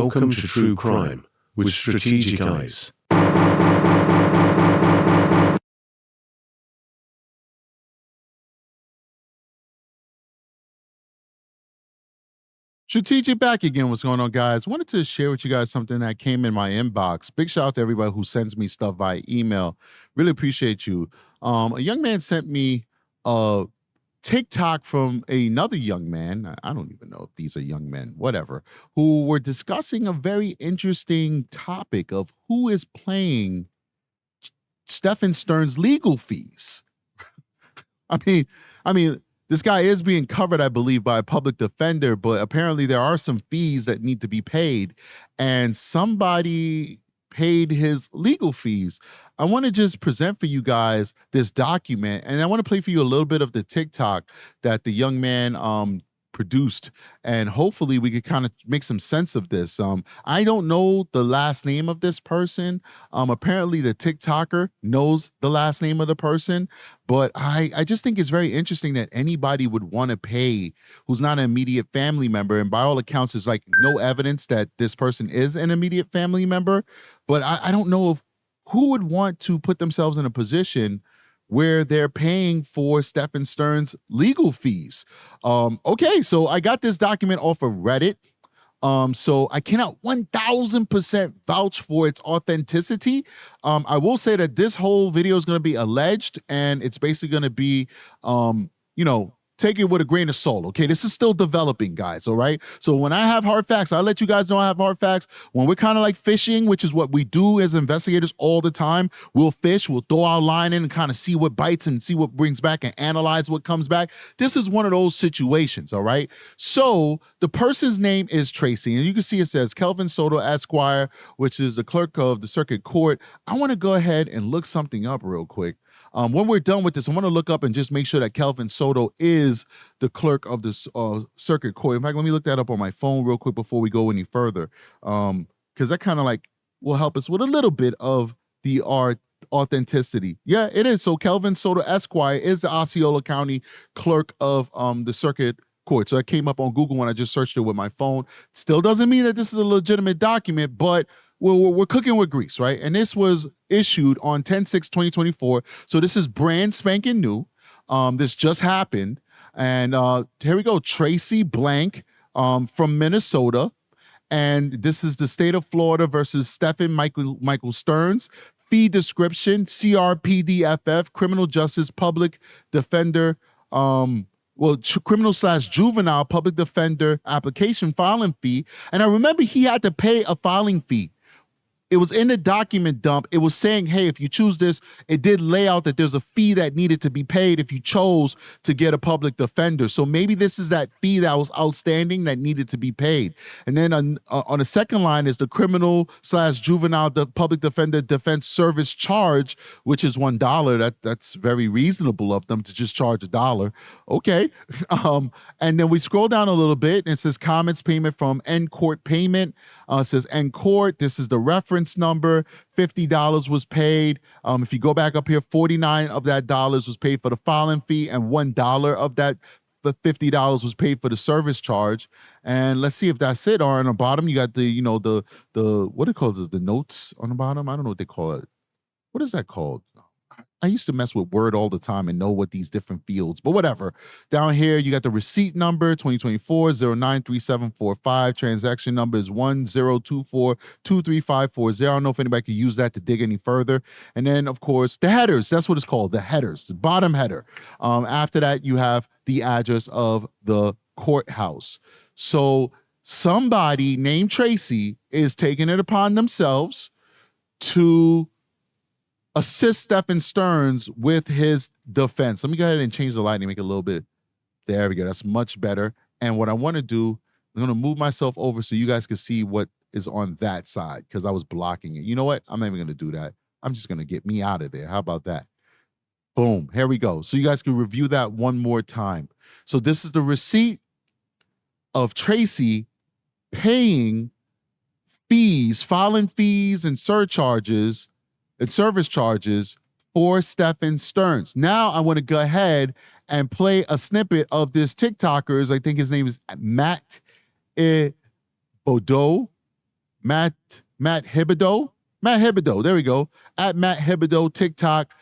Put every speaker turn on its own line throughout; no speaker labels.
Welcome to True Crime with Strategic Eyes.
Strategic back again. What's going on, guys? Wanted to share with you guys something that came in my inbox. Big shout out to everybody who sends me stuff via email. Really appreciate you. A young man sent me a TikTok from another young man. I don't even know if these are young men, whatever, who were discussing a very interesting topic of who is paying Stephen Stern's legal fees. I mean, this guy is being covered, I believe, by a public defender, but apparently there are some fees that need to be paid, and somebody paid his legal fees. I want to just present for you guys this document, and I want to play for you a little bit of the TikTok that the young man produced, and hopefully we could kind of make some sense of this. I don't know the last name of this person. Apparently the TikToker knows the last name of the person, but I just think it's very interesting that anybody would want to pay who's not an immediate family member. And by all accounts, there's like no evidence that this person is an immediate family member, but I don't know if who would want to put themselves in a position where they're paying for Stephen Stern's legal fees. Okay, so I got this document off of Reddit. So I cannot 1000% vouch for its authenticity. I will say that this whole video is going to be alleged, and it's basically going to be, take it with a grain of salt, okay? This is still developing, guys, all right? So when I have hard facts, I'll let you guys know I have hard facts. When we're kind of like fishing, which is what we do as investigators all the time, we'll fish, we'll throw our line in and kind of see what bites and see what brings back and analyze what comes back. This is one of those situations, all right? So the person's name is Tracy, and you can see it says Kelvin Soto Esquire, which is the clerk of the circuit court. I want to go ahead and look something up real quick. When we're done with this, I want to look up and just make sure that Kelvin Soto is the clerk of the circuit court. In fact, let me look that up on my phone real quick before we go any further, because that kind of like will help us with a little bit of the authenticity. Yeah, it is. So Kelvin Soto Esquire is the Osceola County clerk of the circuit court. So it came up on Google when I just searched it with my phone. Still doesn't mean that this is a legitimate document, but we're cooking with grease, right? And this was issued on 10/6/2024. So this is brand spanking new. This just happened. And here we go. Tracy Blank from Minnesota. And this is the state of Florida versus Stephen Michael Stearns. Fee description, CRPDFF, criminal justice public defender, criminal/juvenile public defender application filing fee. And I remember he had to pay a filing fee. It was in the document dump. It was saying, hey, if you choose this, it did lay out that there's a fee that needed to be paid if you chose to get a public defender. So maybe this is that fee that was outstanding that needed to be paid. And then on the second line is the criminal/juvenile public defender defense service charge, which is $1. That's very reasonable of them to just charge $1. Okay. And then we scroll down a little bit and it says comments payment from end court payment. It says end court. This is the reference number. $50 was paid. If you go back up here, 49 of that dollars was paid for the filing fee, and $1 of that the $50 was paid for the service charge. And let's see if that's it. Or on the bottom, you got the what it calls the notes on the bottom. I don't know what they call it. What is that called? I used to mess with Word all the time and know what these different fields, but whatever. Down here, you got the receipt number, 2024-093745. Transaction number is 1024-23540. I don't know if anybody could use that to dig any further. And then, of course, the headers. That's what it's called, the headers, the bottom header. After that, you have the address of the courthouse. So somebody named Tracy is taking it upon themselves to assist Stephen Stearns with his defense. Let me go ahead and change the lighting, make it a little bit. There we go. That's much better. And what I want to do, I'm going to move myself over so you guys can see what is on that side because I was blocking it. You know what? I'm not even going to do that. I'm just going to get me out of there. How about that? Boom. Here we go. So you guys can review that one more time. So this is the receipt of Tracy paying fees, filing fees and surcharges and service charges for Stephen Stearns. Now I want to go ahead and play a snippet of this TikToker's, I think his name is Matt Bodo. Matt Hibido. Matt Hibido, there we go. At Matt Hibido, TikTok.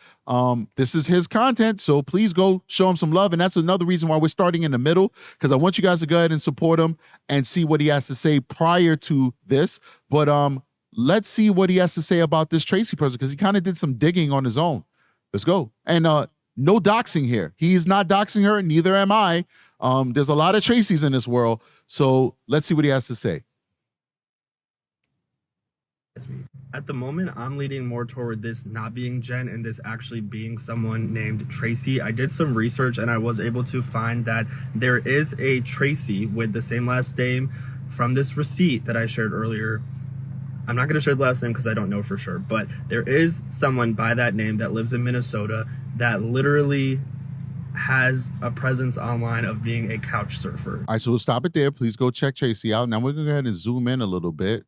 This is his content, so please go show him some love. And that's another reason why we're starting in the middle, because I want you guys to go ahead and support him and see what he has to say prior to this. But let's see what he has to say about this Tracy person, because he kind of did some digging on his own. Let's go. And no doxing here. He's not doxing her, neither am I. There's a lot of Tracys in this world, so let's see what he has to say.
At the moment, I'm leaning more toward this not being Jen and this actually being someone named Tracy. I did some research and I was able to find that there is a Tracy with the same last name from this receipt that I shared earlier. I'm not going to share the last name because I don't know for sure, but there is someone by that name that lives in Minnesota that literally has a presence online of being a couch surfer.
All right, so we'll stop it there. Please go check Tracy out. Now we're going to go ahead and zoom in a little bit.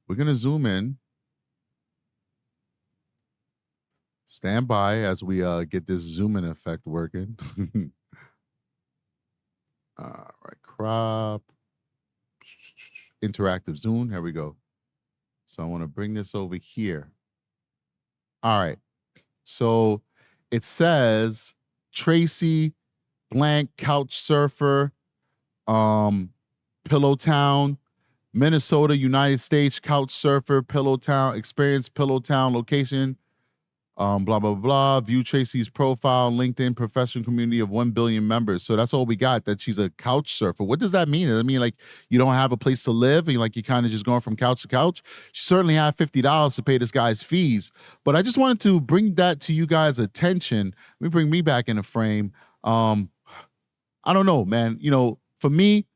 We're going to zoom in. Stand by as we get this zoom in effect working. All right, crop. Interactive zoom. Here we go. So I want to bring this over here. All right. So it says Tracy blank couch surfer, Pillow Town, Minnesota, United States, couch surfer, Pillow Town, experience Pillow Town location, blah, blah, blah. View Tracy's profile, LinkedIn, professional community of 1 billion members. So that's all we got, that she's a couch surfer. What does that mean? Does that mean like you don't have a place to live and like you're kind of just going from couch to couch? She certainly had $50 to pay this guy's fees. But I just wanted to bring that to you guys' attention. Let me bring me back in the frame. I don't know, man. You know, for me,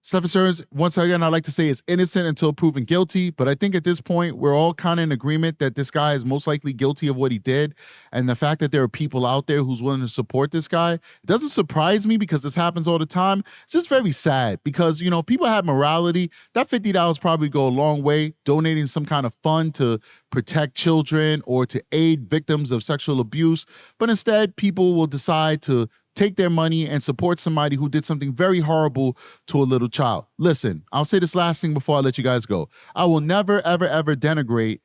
Stephen Stearns, once again, I like to say is innocent until proven guilty. But I think at this point, we're all kind of in agreement that this guy is most likely guilty of what he did. And the fact that there are people out there who's willing to support this guy, it doesn't surprise me because this happens all the time. It's just very sad because, you know, people have morality. That $50 probably go a long way, donating some kind of fund to protect children or to aid victims of sexual abuse. But instead, people will decide to take their money and support somebody who did something very horrible to a little child. Listen, I'll say this last thing before I let you guys go. I will never, ever, ever denigrate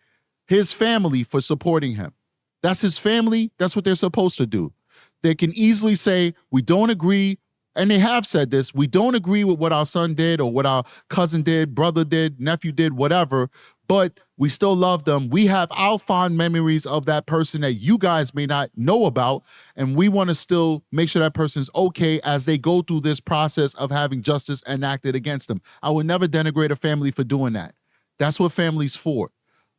his family for supporting him. That's his family. That's what they're supposed to do. They can easily say, we don't agree, and they have said this, we don't agree with what our son did or what our cousin did, brother did, nephew did, whatever, but we still love them. We have our fond memories of that person that you guys may not know about, and we want to still make sure that person's okay as they go through this process of having justice enacted against them. I would never denigrate a family for doing that. That's what family's for.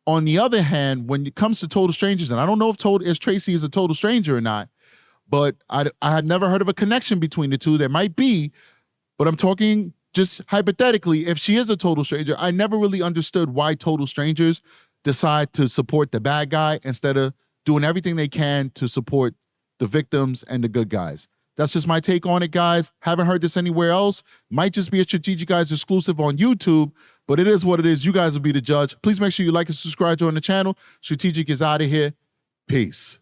On the other hand, when it comes to total strangers, and I don't know if Tracy is a total stranger or not, but I had never heard of a connection between the two. There might be, but I'm talking just hypothetically, if she is a total stranger, I never really understood why total strangers decide to support the bad guy instead of doing everything they can to support the victims and the good guys. That's just my take on it, guys. Haven't heard this anywhere else. Might just be a Strategic Guys exclusive on YouTube, but it is what it is. You guys will be the judge. Please make sure you like and subscribe, join the channel. Strategic is out of here. Peace.